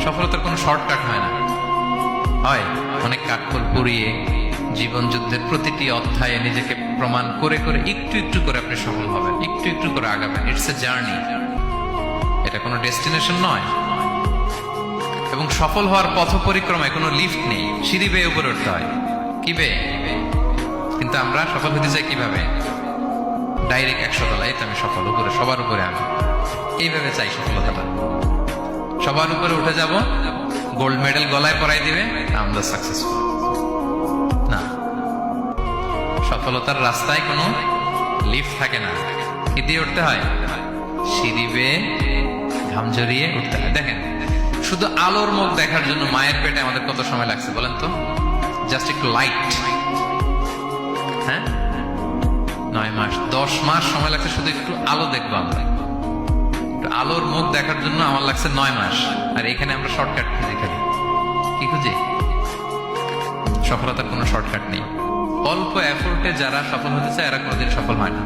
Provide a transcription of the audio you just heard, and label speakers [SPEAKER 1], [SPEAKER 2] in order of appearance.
[SPEAKER 1] সফলতার কোনো শর্টকাট হয় না, হয় অনেক কাঠখড় পুড়িয়ে জীবন যুদ্ধের প্রতিটি অধ্যায়ে নিজেকে প্রমাণ করে করে একটু একটু করে আপনি সফল হবেন, একটু একটু করে আগাবেন। ইটস এ জার্নি, এটা কোনো ডেস্টিনেশন নয়। এবং সফল হওয়ার পথ পরিক্রমায় কোনো লিফট নেই, সিঁড়ি বেয়ে উপরে উঠতে হয়। কি বেয়ে? কিন্তু আমরা সফল হতে চাই কিভাবে? ডাইরেক্ট 100 তলায় তো আমি সফল, উপরে সবার উপরে আমি, এইভাবে চাই সফলতাটা। সবার উপরে উঠে যাব, গোল্ড মেডেল গলায় পরাই দিবে, আমরা সাকসেসফুল না। সফলতার রাস্তায় কোনো লিফট থাকে না, কি দিয়ে উঠতে হয়? সিঁড়ি বেয়ে ঘাম ঝরিয়ে উঠতে হয়। দেখেন, শুধু আলোর মুখ দেখার জন্য মায়ের পেটে আমাদের কত সময় লাগছে বলেন তো? জাস্ট একটু লাইট, হ্যাঁ 9 মাস 10 মাস সময় লাগছে শুধু একটু আলো দেখবো আমরা। একটু আলোর মুখ দেখার জন্য আমার লাগছে 9 মাস। আর এখানে আমরা শর্টকাট খুঁজি, খালি কি খুঁজি? সফলতার কোনো শর্টকাট নেই। অল্প এফোর্টে যারা সফল হতে চায় এরা কোনোদিন সফল হয় না।